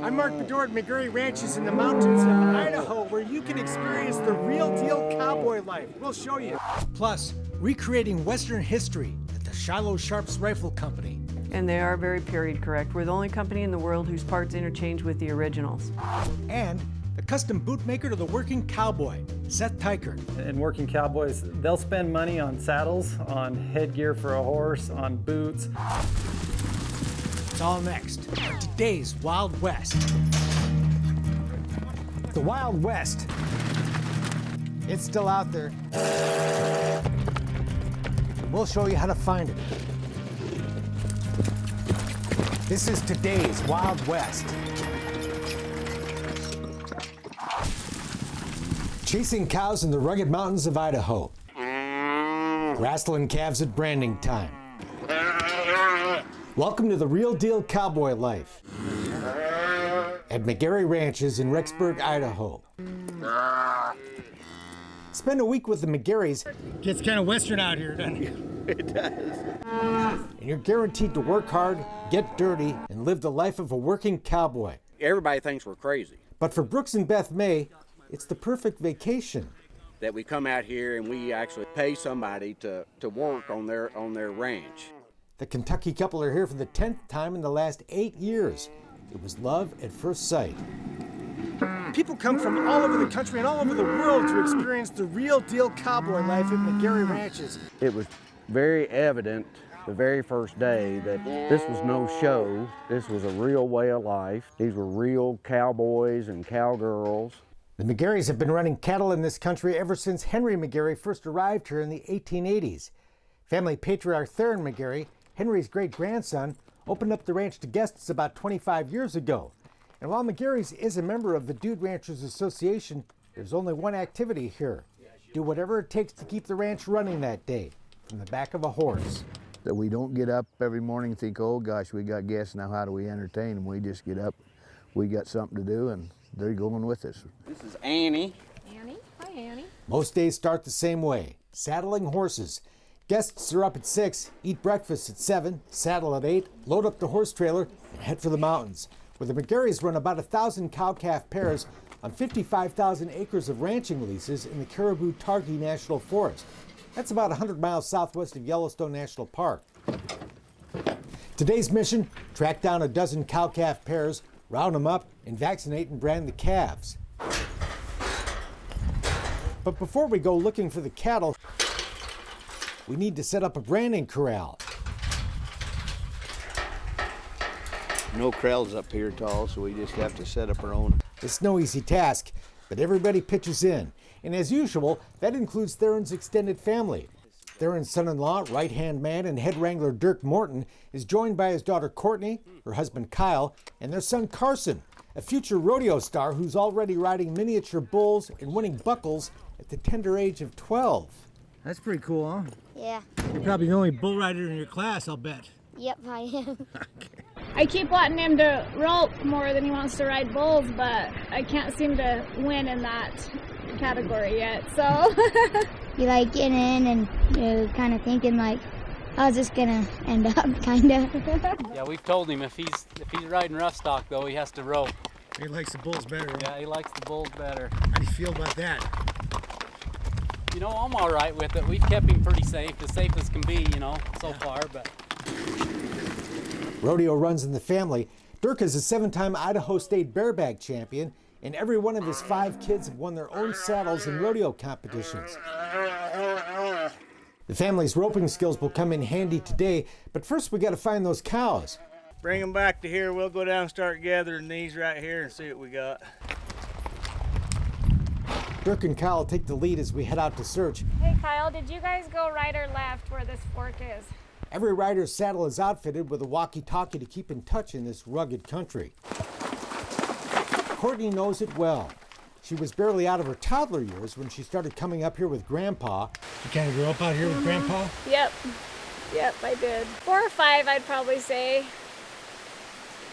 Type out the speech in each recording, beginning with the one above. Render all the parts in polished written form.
I'm Mark Bedore at McGarry Ranches in the mountains of Idaho, where you can experience the real deal cowboy life. We'll show you. Plus, recreating Western history at the Shiloh Sharps Rifle Company. And they are very period correct. We're the only company in the world whose parts interchange with the originals. And the custom bootmaker to the working cowboy, Seth Teichert. And working cowboys, they'll spend money on saddles, on headgear for a horse, on boots. It's all next on today's Wild West. The Wild West. It's still out there. We'll show you how to find it. This is today's Wild West. Chasing cows in the rugged mountains of Idaho. Wrestling calves at branding time. Welcome to the real deal cowboy life at McGarry Ranches in Rexburg, Idaho. Spend a week with the McGarrys. Gets kind of western out here, doesn't it? It does. And you're guaranteed to work hard, get dirty, and live the life of a working cowboy. Everybody thinks we're crazy. But for Brooks and Beth May, it's the perfect vacation. That we come out here and we actually pay somebody to work on their ranch. The Kentucky couple are here for the 10th time in the last 8 years. It was love at first sight. People come from all over the country and all over the world to experience the real deal cowboy life at McGarry Ranches. It was very evident the very first day that this was no show. This was a real way of life. These were real cowboys and cowgirls. The McGarrys have been running cattle in this country ever since Henry McGarry first arrived here in the 1880s. Family patriarch Theron McGarry, Henry's great-grandson, opened up the ranch to guests about 25 years ago. And while McGarry's is a member of the Dude Ranchers Association, there's only one activity here. Do whatever it takes to keep the ranch running that day, from the back of a horse. That we don't get up every morning and think, oh gosh, we got guests, now how do we entertain them? We just get up, we got something to do, and they're going with us. This is Annie. Annie? Hi, Annie. Most days start the same way, saddling horses. Guests are up at 6, eat breakfast at 7, saddle at 8, load up the horse trailer, and head for the mountains, where the McGarrys run about 1,000 cow-calf pairs on 55,000 acres of ranching leases in the Caribou-Targhee National Forest. That's about 100 miles southwest of Yellowstone National Park. Today's mission, track down a dozen cow-calf pairs, round them up, and vaccinate and brand the calves. But before we go looking for the cattle, we need to set up a branding corral. No corrals up here at all, so we just have to set up our own. It's no easy task, but everybody pitches in. And as usual, that includes Theron's extended family. Theron's son-in-law, right-hand man, and head wrangler Dirk Morton is joined by his daughter Courtney, her husband Kyle, and their son Carson, a future rodeo star who's already riding miniature bulls and winning buckles at the tender age of 12. That's pretty cool, huh? Yeah. You're probably the only bull rider in your class, I'll bet. Yep, I am. I keep wanting him to rope more than he wants to ride bulls, but I can't seem to win in that category yet, so. You like getting in and you're kind of thinking like, how's this gonna end up, kind of. Yeah, we've told him if he's riding rough stock though, he has to rope. He likes the bulls better. Huh? Yeah, he likes the bulls better. How do you feel about that? You know, I'm all right with it. We've kept him pretty safe, as safe as can be, you know, so far, but. Rodeo runs in the family. Dirk is a 7-time Idaho State bareback champion, and every one of his 5 kids have won their own saddles in rodeo competitions. The family's roping skills will come in handy today, but first we got to find those cows. Bring them back to here. We'll go down and start gathering these right here and see what we got. Dirk and Kyle take the lead as we head out to search. Hey Kyle, did you guys go right or left where this fork is? Every rider's saddle is outfitted with a walkie-talkie to keep in touch in this rugged country. Courtney knows it well. She was barely out of her toddler years when she started coming up here with Grandpa. You kind of grew up out here with Grandpa? Yep, I did. 4 or 5, I'd probably say.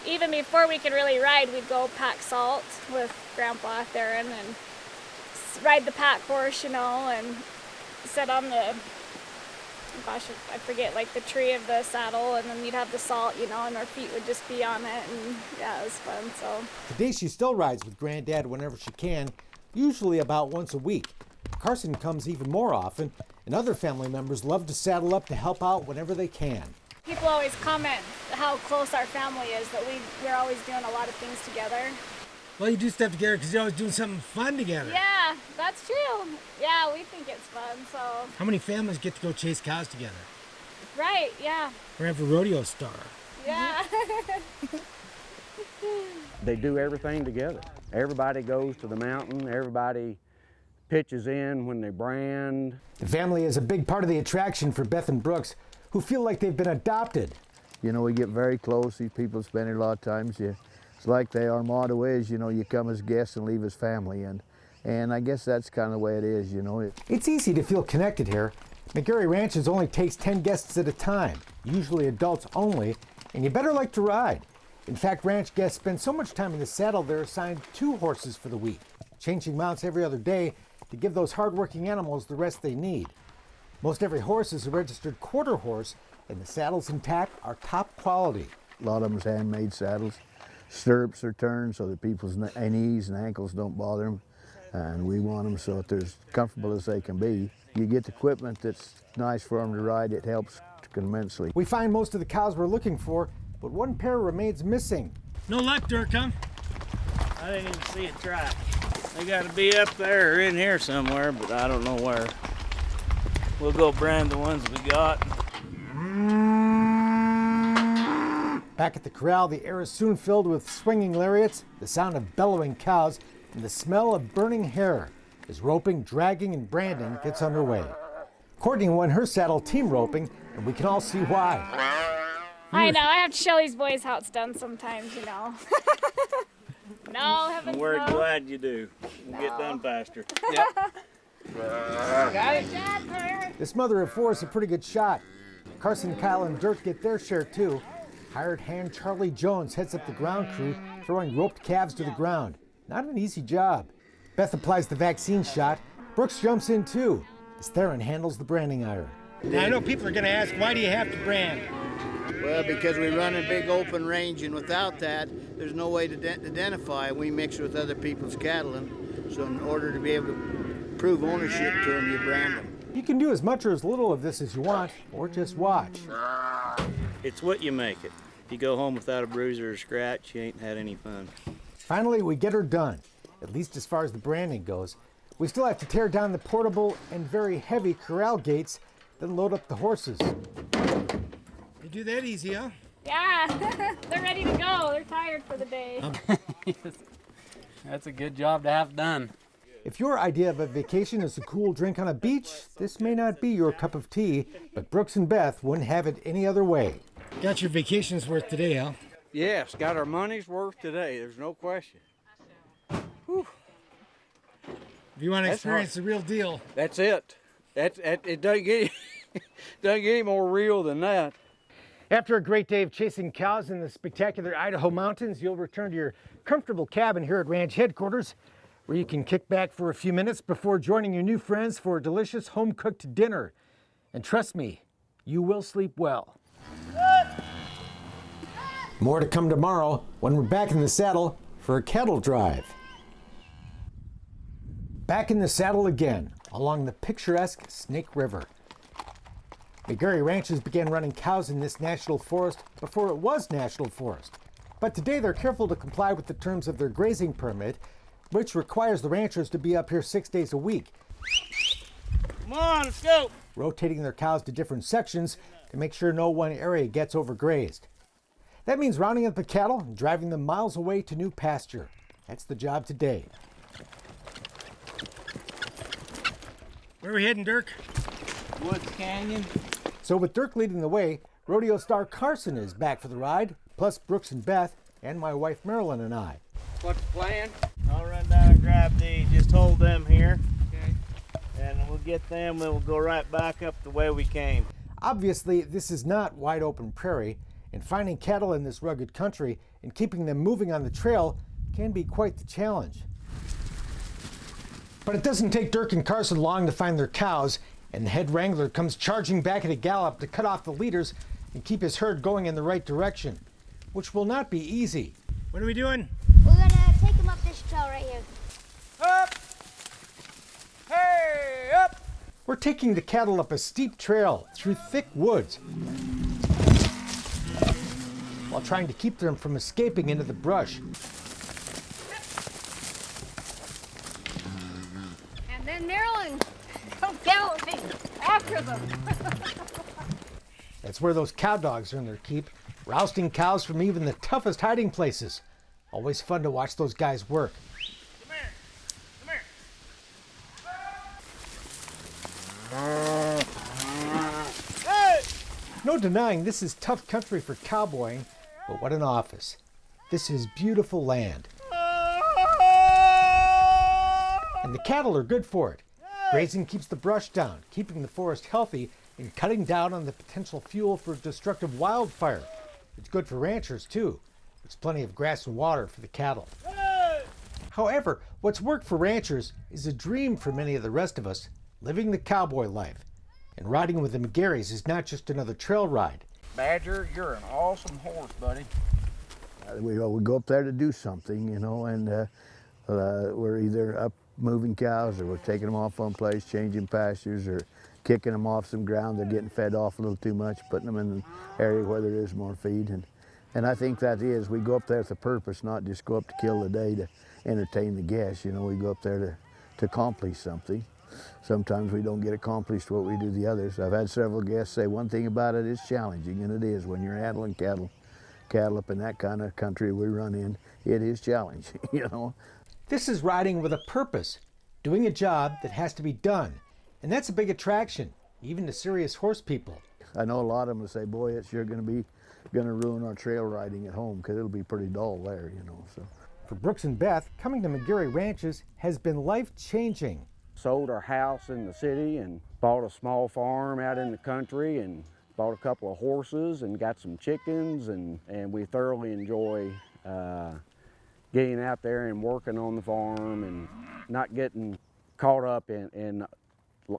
Even before we could really ride, we'd go pack salt with Grandpa Theron and ride the pack horse, you know, and sit on the gosh, I forget, like the tree of the saddle, and then you'd have the salt, you know, and our feet would just be on it, and yeah, it was fun. So Today she still rides with Granddad whenever she can, usually about once a week. Carson comes even more often, and other family members love to saddle up to help out whenever they can. people always comment how close our family is, that we're always doing a lot of things together. Well, you do stuff together because you're always doing something fun together. Yeah, that's true. Yeah, we think it's fun, so. How many families get to go chase cows together? Right, yeah. Or have a rodeo star? Yeah. They do everything together. Everybody goes to the mountain, everybody pitches in when they brand. The family is a big part of the attraction for Beth and Brooks, who feel like they've been adopted. You know, we get very close. These people spend a lot of times. It's like our motto is, you know, you come as guests and leave as family. And I guess that's kind of the way it is, you know. It's easy to feel connected here. McGarry Ranches only takes 10 guests at a time, usually adults only, and you better like to ride. In fact, ranch guests spend so much time in the saddle they're assigned 2 horses for the week, changing mounts every other day to give those hard-working animals the rest they need. Most every horse is a registered quarter horse, and the saddles intact are top quality. A lot of them's handmade saddles. Stirrups are turned so that people's knees and ankles don't bother them, and we want them so that they're as comfortable as they can be. You get the equipment that's nice for them to ride, it helps immensely. We find most of the cows we're looking for, but one pair remains missing. No luck, Dirk, huh? I didn't even see a track. They got to be up there or in here somewhere, but I don't know where. We'll go brand the ones we got. Back at the corral, the air is soon filled with swinging lariats, the sound of bellowing cows, and the smell of burning hair as roping, dragging, and branding gets underway. Courtney won her saddle team roping, and we can all see why. I know, I have to show these boys how it's done sometimes, you know. No, heavens We're no. glad you do. We'll get done faster. Yep. Got it. This mother of 4 is a pretty good shot. Carson, Kyle, and Dirk get their share too. Hired hand Charlie Jones heads up the ground crew, throwing roped calves to the ground. Not an easy job. Beth applies the vaccine shot. Brooks jumps in too, as Theron handles the branding iron. Now, I know people are going to ask, why do you have to brand? Well, because we run a big open range, and without that, there's no way to identify. We mix with other people's cattle, and so in order to be able to prove ownership to them, you brand them. You can do as much or as little of this as you want, or just watch. It's what you make it. If you go home without a bruise or a scratch, you ain't had any fun. Finally, we get her done, at least as far as the branding goes. We still have to tear down the portable and very heavy corral gates, then load up the horses. You do that easy, huh? Yeah, they're ready to go. They're tired for the day. That's a good job to have done. If your idea of a vacation is a cool drink on a beach, this may not be your cup of tea, but Brooks and Beth wouldn't have it any other way. Got your vacation's worth today, huh? Yes, got our money's worth today, there's no question. Whew. If you want to experience the real deal. That's it. It doesn't get any more real than that. After a great day of chasing cows in the spectacular Idaho mountains, you'll return to your comfortable cabin here at ranch headquarters, where you can kick back for a few minutes before joining your new friends for a delicious home-cooked dinner. And trust me, you will sleep well. More to come tomorrow when we're back in the saddle for a cattle drive. Back in the saddle again, along the picturesque Snake River. McGarry Ranches began running cows in this national forest before it was national forest. But today they're careful to comply with the terms of their grazing permit, which requires the ranchers to be up here 6 days a week. Come on, let's go. Rotating their cows to different sections to make sure no one area gets overgrazed. That means rounding up the cattle and driving them miles away to new pasture. That's the job today. Where are we heading, Dirk? Woods Canyon. So with Dirk leading the way, rodeo star Carson is back for the ride, plus Brooks and Beth, and my wife Marilyn and I. What's the plan? I'll run down and grab these. Just hold them here. Okay. And we'll get them, and we'll go right back up the way we came. Obviously, this is not wide open prairie, and finding cattle in this rugged country and keeping them moving on the trail can be quite the challenge. But it doesn't take Dirk and Carson long to find their cows, and the head wrangler comes charging back at a gallop to cut off the leaders and keep his herd going in the right direction, which will not be easy. What are we doing? We're gonna take him up this trail right here. Up! Hey, up! We're taking the cattle up a steep trail through thick woods while trying to keep them from escaping into the brush. And then Marilyn comes galloping after them. That's where those cow dogs earn their keep, rousting cows from even the toughest hiding places. Always fun to watch those guys work. Come here. Come here. Hey! No denying this is tough country for cowboying, but what an office. This is beautiful land. And the cattle are good for it. Grazing keeps the brush down, keeping the forest healthy, and cutting down on the potential fuel for destructive wildfire. It's good for ranchers too. There's plenty of grass and water for the cattle. However, what's worked for ranchers is a dream for many of the rest of us, living the cowboy life. And riding with the McGarrys is not just another trail ride. Badger, you're an awesome horse, buddy. We go up there to do something, you know, and we're either up moving cows or we're taking them off one place, changing pastures, or kicking them off some ground. They're getting fed off a little too much, putting them in an area where there is more feed. And I think that is, we go up there with a purpose, not just go up to kill the day to entertain the guests. You know, we go up there to accomplish something. Sometimes we don't get accomplished what we do the others. I've had several guests say one thing about it, it's challenging, and it is. When you're handling cattle up in that kind of country we run in, it is challenging, you know. This is riding with a purpose, doing a job that has to be done. And that's a big attraction, even to serious horse people. I know a lot of them will say, boy, it's sure going to ruin our trail riding at home, because it'll be pretty dull there, you know. So for Brooks and Beth, coming to McGarry Ranches has been life-changing. Sold our house in the city and bought a small farm out in the country and bought a couple of horses and got some chickens, and we thoroughly enjoy getting out there and working on the farm and not getting caught up in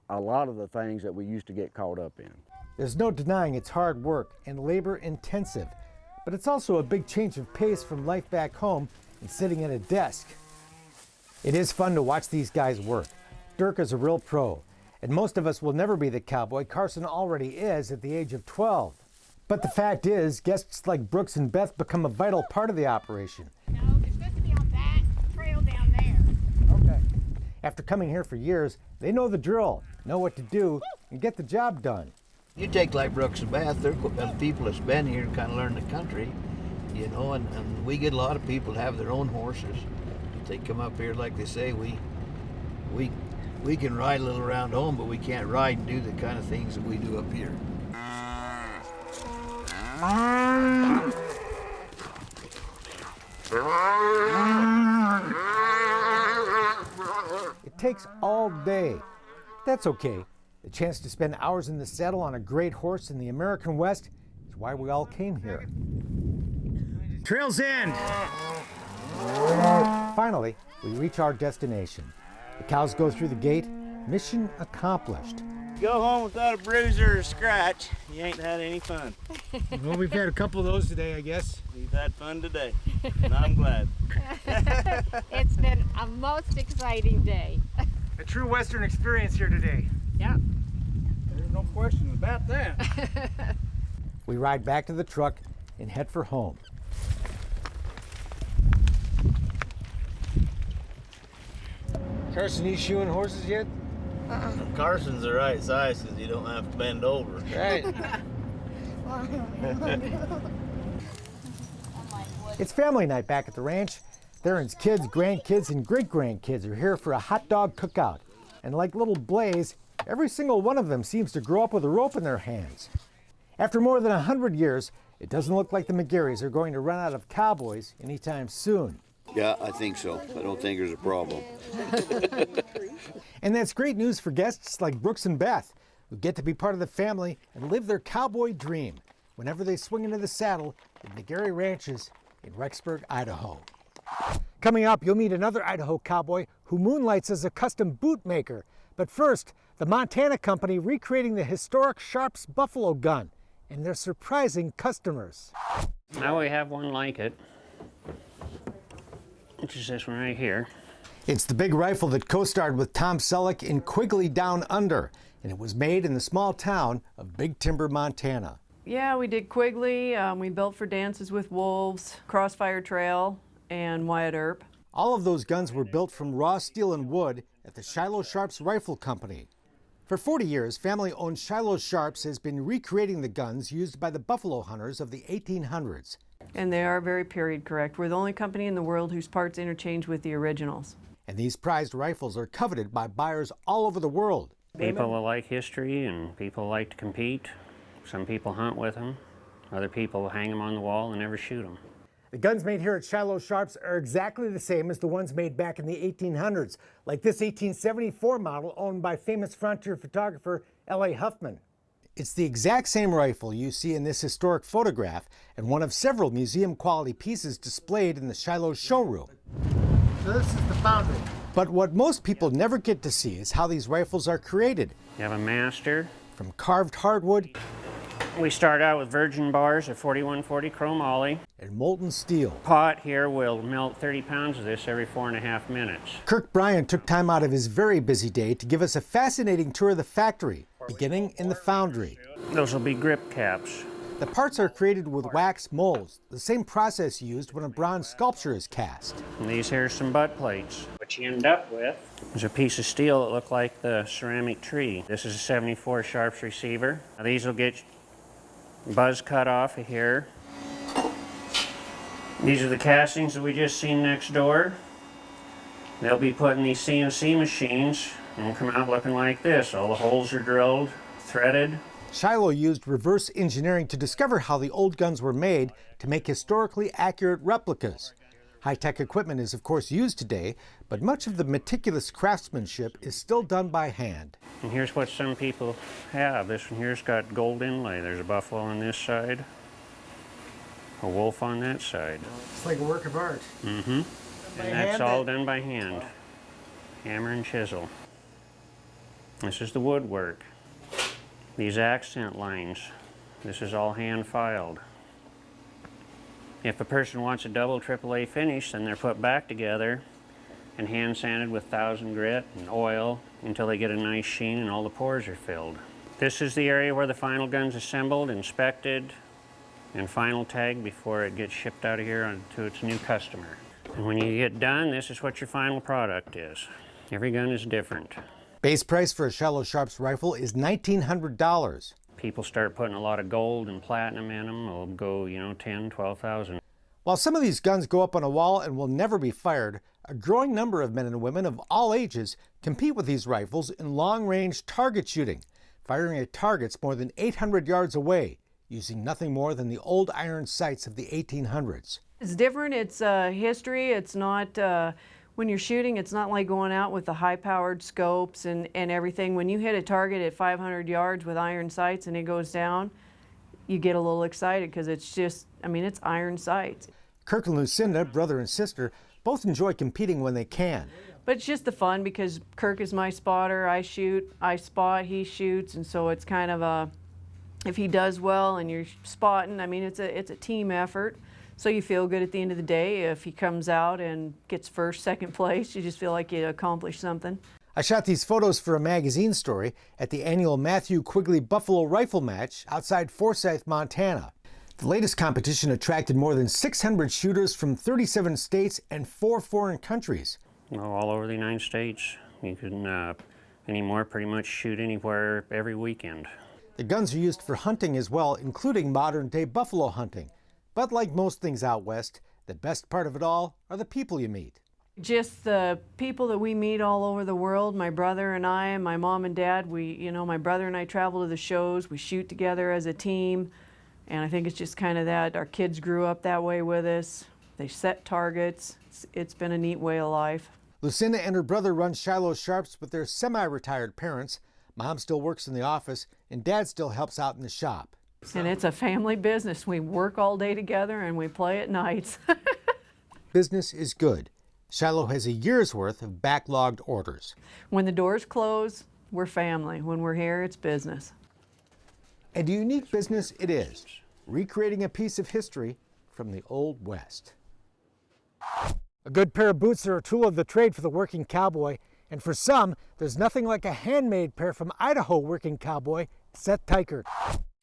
a lot of the things that we used to get caught up in. There's no denying it's hard work and labor intensive, but it's also a big change of pace from life back home and sitting at a desk. It is fun to watch these guys work. Dirk is a real pro, and most of us will never be the cowboy Carson already is at the age of 12. But the fact is, guests like Brooks and Beth become a vital part of the operation. No, they're supposed to be on that trail down there. Okay. After coming here for years, they know the drill, know what to do, and get the job done. You take like Brooks and Beth, they're people that's been here and kind of learn the country, you know, and we get a lot of people that have their own horses. They come up here, like they say, we can ride a little around home, but we can't ride and do the kind of things that we do up here. It takes all day. That's okay. The chance to spend hours in the saddle on a great horse in the American West is why we all came here. Trail's end. Finally, we reach our destination. The cows go through the gate. Mission accomplished. Go home without a bruise or a scratch, you ain't had any fun. Well, we've had a couple of those today, I guess. We've had fun today, and I'm glad. It's been a most exciting day. A true Western experience here today. Yeah. There's no question about that. We ride back to the truck and head for home. Carson, you shoeing horses yet? Carson's the right size because you don't have to bend over. Right. It's family night back at the ranch. Theron's kids, grandkids, and great-grandkids are here for a hot dog cookout. And like little Blaze, every single one of them seems to grow up with a rope in their hands. After more than 100 years, it doesn't look like the McGarrys are going to run out of cowboys anytime soon. Yeah, I think so. I don't think there's a problem. And that's great news for guests like Brooks and Beth, who get to be part of the family and live their cowboy dream whenever they swing into the saddle at McGarry Ranches in Rexburg, Idaho. Coming up, you'll meet another Idaho cowboy who moonlights as a custom boot maker. But first, The Montana company recreating the historic Sharps buffalo gun and their surprising customers. Now we have one like it, which is this one right here. It's the big rifle that co-starred with Tom Selleck in Quigley Down Under, and it was made in the small town of Big Timber, Montana. Yeah, we did Quigley. We built for Dances with Wolves, Crossfire Trail, and Wyatt Earp. All of those guns were built from raw steel and wood at the Shiloh Sharps Rifle Company. For 40 years, family-owned Shiloh Sharps has been recreating the guns used by the buffalo hunters of the 1800s. And they are very period correct. We're the only company in the world whose parts interchange with the originals. And these prized rifles are coveted by buyers all over the world. People like history and people like to compete. Some people hunt with them. Other people hang them on the wall and never shoot them. The guns made here at Shiloh Sharps are exactly the same as the ones made back in the 1800s, like this 1874 model owned by famous frontier photographer L.A. Huffman. It's the exact same rifle you see in this historic photograph and one of several museum-quality pieces displayed in the Shiloh showroom. So this is the foundry. But what most people never get to see is how these rifles are created. You have a master. From carved hardwood. We start out with virgin bars at 4140 chromoly. And molten steel. Pot here will melt 30 pounds of this every 4.5 minutes. Kirk Bryan took time out of his very busy day to give us a fascinating tour of the factory, beginning in the foundry. Those will be grip caps. The parts are created with wax molds, the same process used when a bronze sculpture is cast. And these here are some butt plates. What you end up with is a piece of steel that looked like the ceramic tree. This is a 74 Sharps receiver. Now these will get buzz cut off of here. These are the castings that we just seen next door. They'll be put in these CNC machines and will come out looking like this. All the holes are drilled, threaded. Shiloh used reverse engineering to discover how the old guns were made to make historically accurate replicas. High-tech equipment is of course used today, but much of the meticulous craftsmanship is still done by hand. And here's what some people have. This one here's got gold inlay. There's a buffalo on this side, a wolf on that side. It's like a work of art. Mm-hmm. And that's all done by hand. Hammer and chisel. This is the woodwork. These accent lines, this is all hand filed. If a person wants a double AAA finish, then they're put back together and hand sanded with 1000 grit and oil until they get a nice sheen and all the pores are filled. This is the area where the final gun's assembled, inspected, and final tagged before it gets shipped out of here to its new customer. And when you get done, this is what your final product is. Every gun is different. Base price for a Shiloh Sharps rifle is $1,900. People start putting a lot of gold and platinum in them. They'll go, you know, 10, 12,000. While some of these guns go up on a wall and will never be fired, a growing number of men and women of all ages compete with these rifles in long-range target shooting, firing at targets more than 800 yards away, using nothing more than the old iron sights of the 1800s. It's different. It's history. It's not... When you're shooting, it's not like going out with the high-powered scopes and everything. When you hit a target at 500 yards with iron sights and it goes down, you get a little excited because it's just, I mean, it's iron sights. Kirk and Lucinda, brother and sister, both enjoy competing when they can. But it's just the fun because Kirk is my spotter. I shoot, I spot, he shoots, and so it's kind of a, if he does well and you're spotting, I mean, it's a team effort. So you feel good at the end of the day. If he comes out and gets first, second place, you just feel like you accomplished something. I shot these photos for a magazine story at the annual Matthew Quigley Buffalo Rifle Match outside Forsyth, Montana. The latest competition attracted more than 600 shooters from 37 states and 4 foreign countries. Well, all over the United States. You can anymore pretty much shoot anywhere every weekend. The guns are used for hunting as well, including modern-day buffalo hunting. But like most things out west, the best part of it all are the people you meet. Just the people that we meet all over the world, my brother and I, and my mom and dad, my brother and I travel to the shows, we shoot together as a team, and I think it's just kind of that. Our kids grew up that way with us. They set targets. It's been a neat way of life. Lucinda and her brother run Shiloh Sharps with their semi-retired parents. Mom still works in the office, and Dad still helps out in the shop. And it's a family business. We work all day together and we play at nights. Business is good. Shiloh has a year's worth of backlogged orders. When the doors close, We're family. When we're here, it's business. And a unique business it is, recreating a piece of history from the Old West. A good pair of boots are a tool of the trade for the working cowboy, and for some, there's nothing like a handmade pair from Idaho working cowboy, Seth Teichert.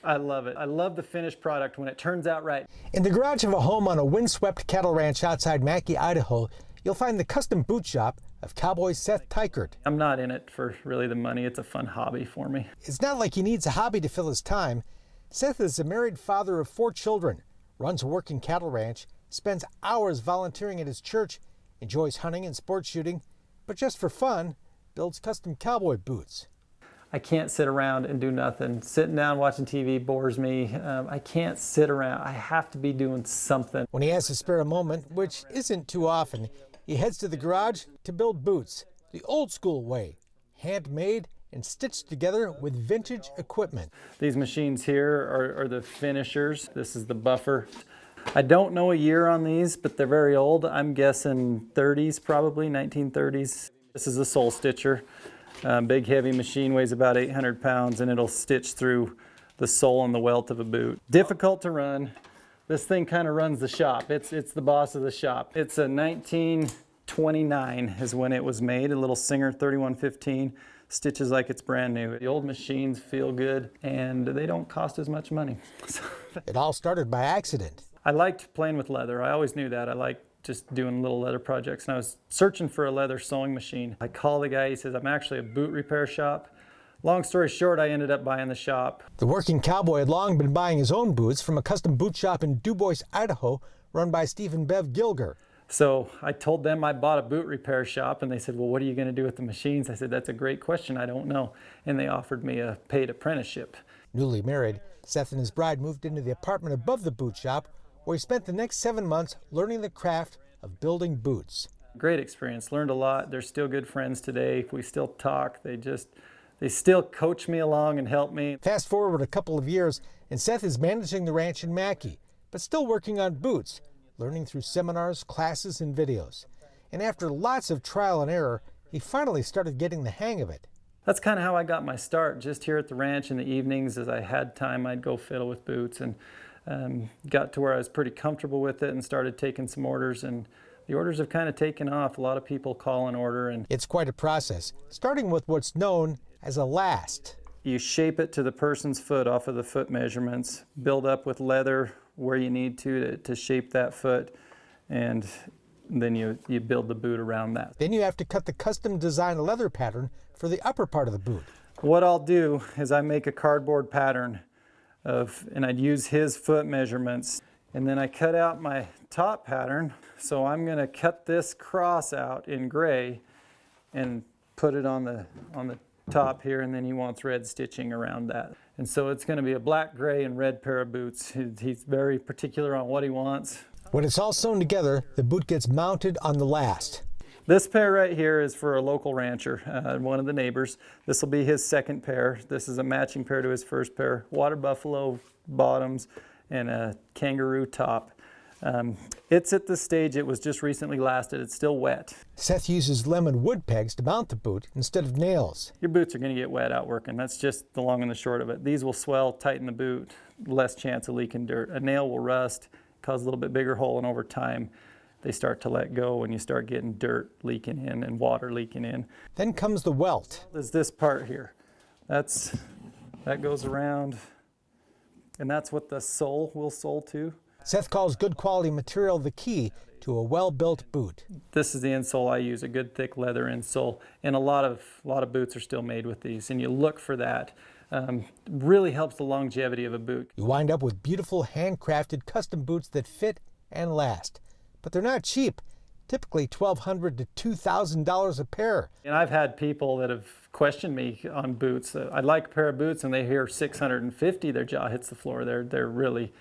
I love it. I love the finished product when it turns out right. In the garage of a home on a windswept cattle ranch outside McGarry, Idaho, you'll find the custom boot shop of cowboy Seth Teichert. I'm not in it for really the money. It's a fun hobby for me. It's not like he needs a hobby to fill his time. Seth is a married father of 4 children, runs a working cattle ranch, spends hours volunteering at his church, enjoys hunting and sport shooting, but just for fun, builds custom cowboy boots. I can't sit around and do nothing. Sitting down watching TV bores me. I can't sit around. I have to be doing something. When he has a spare moment, which isn't too often, he heads to the garage to build boots, the old school way, handmade and stitched together with vintage equipment. These machines here are the finishers. This is the buffer. I don't know a year on these, but they're very old. I'm guessing 30s probably, 1930s. This is a sole stitcher. Big heavy machine, weighs about 800 pounds, and it'll stitch through the sole and the welt of a boot. Difficult to run. This thing kind of runs the shop. It's the boss of the shop. It's a 1929 is when it was made, a little Singer 3115. Stitches like it's brand new. The old machines feel good, and they don't cost as much money. It all started by accident. I liked playing with leather. I always knew that. I liked just doing little leather projects, and I was searching for a leather sewing machine. I call the guy, he says, I'm actually a boot repair shop. Long story short, I ended up buying the shop. The working cowboy had long been buying his own boots from a custom boot shop in DuBois, Idaho, run by Steve and Bev Gilger. So I told them I bought a boot repair shop, and they said, well, what are you going to do with the machines? I said, that's a great question. I don't know. And they offered me a paid apprenticeship. Newly married, Seth and his bride moved into the apartment above the boot shop, where he spent the next 7 months learning the craft of building boots. Great experience, learned a lot. They're still good friends today. We still talk. They still coach me along and help me. Fast forward a couple of years, and Seth is managing the ranch in McGarry, but still working on boots, learning through seminars, classes, and videos. And after lots of trial and error, he finally started getting the hang of it. That's kind of how I got my start, just here at the ranch in the evenings. As I had time, I'd go fiddle with boots, and got to where I was pretty comfortable with it and started taking some orders, and the orders have kind of taken off. A lot of people call an order, and it's quite a process, starting with what's known as a last. You shape it to the person's foot off of the foot measurements, build up with leather where you need to shape that foot, and then you build the boot around that. Then you have to cut the custom designed leather pattern for the upper part of the boot. What I'll do is I make a cardboard pattern and I'd use his foot measurements, and then I cut out my top pattern. So I'm going to cut this cross out in gray and put it on the top here, and then he wants red stitching around that. And so it's going to be a black, gray, and red pair of boots. He's very particular on what he wants. When it's all sewn together, the boot gets mounted on the last. This pair right here is for a local rancher, one of the neighbors. This will be his second pair. This is a matching pair to his first pair. Water buffalo bottoms and a kangaroo top. It's at the stage it was just recently lasted. It's still wet. Seth uses lemon wood pegs to mount the boot instead of nails. Your boots are going to get wet out working. That's just the long and the short of it. These will swell, tighten the boot, less chance of leaking dirt. A nail will rust, cause a little bit bigger hole, and over time they start to let go and you start getting dirt leaking in and water leaking in. Then comes the welt. There's this part here. That goes around, and that's what the sole will sole to. Seth calls good quality material the key to a well-built boot. This is the insole I use, a good thick leather insole, and a lot of boots are still made with these, and you look for that. Really helps the longevity of a boot. You wind up with beautiful handcrafted custom boots that fit and last. But they're not cheap, typically $1,200 to $2,000 a pair. And I've had people that have questioned me on boots. I'd like a pair of boots, and they hear $650, their jaw hits the floor. They're really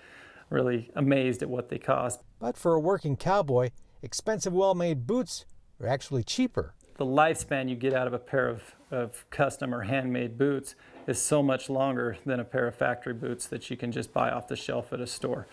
amazed at what they cost. But for a working cowboy, expensive well-made boots are actually cheaper. The lifespan you get out of a pair of custom or handmade boots is so much longer than a pair of factory boots that you can just buy off the shelf at a store.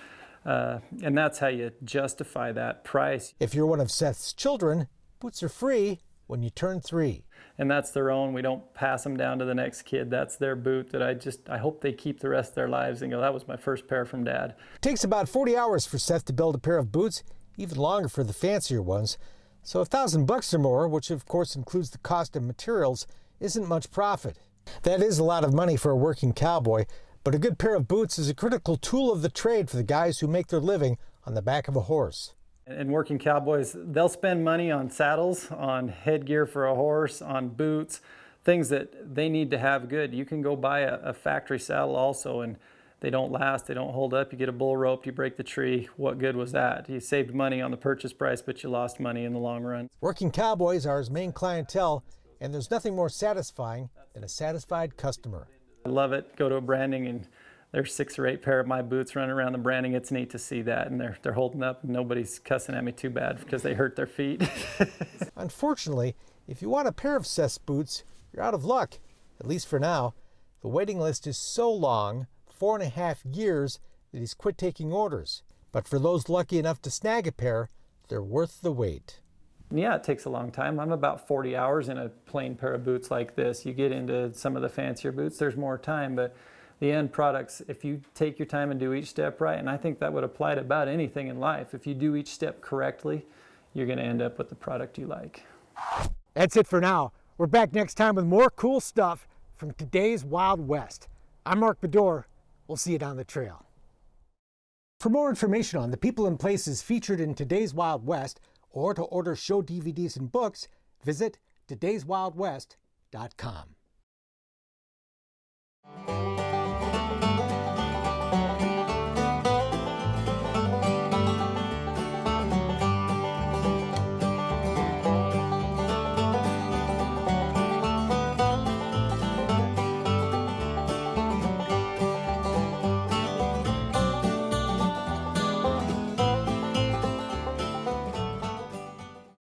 And that's how you justify that price. If you're one of Seth's children, boots are free when you turn 3. And that's their own. We don't pass them down to the next kid. That's their boot that I hope they keep the rest of their lives and go, that was my first pair from Dad. It takes about 40 hours for Seth to build a pair of boots, even longer for the fancier ones. So $1,000 or more, which of course includes the cost of materials, isn't much profit. That is a lot of money for a working cowboy, but a good pair of boots is a critical tool of the trade for the guys who make their living on the back of a horse. And working cowboys, they'll spend money on saddles, on headgear for a horse, on boots, things that they need to have good. You can go buy a factory saddle also, and they don't last, they don't hold up. You get a bull rope, you break the tree. What good was that? You saved money on the purchase price, but you lost money in the long run. Working cowboys are his main clientele, and there's nothing more satisfying than a satisfied customer. I love it. Go to a branding and there's 6 or 8 pair of my boots running around the branding. It's neat to see that, and they're holding up and nobody's cussing at me too bad because they hurt their feet. Unfortunately, if you want a pair of Seth's boots, you're out of luck, at least for now. The waiting list is so long, 4.5 years, that he's quit taking orders. But for those lucky enough to snag a pair, they're worth the wait. Yeah, it takes a long time. I'm about 40 hours in a plain pair of boots like this. You get into some of the fancier boots, there's more time, but the end products, if you take your time and do each step right, and I think that would apply to about anything in life, if you do each step correctly, you're going to end up with the product you like. That's it for now. We're back next time with more cool stuff from today's Wild West. I'm Mark Bedore. We'll see you down the trail. For more information on the people and places featured in today's Wild West, or to order show DVDs and books, visit todayswildwest.com.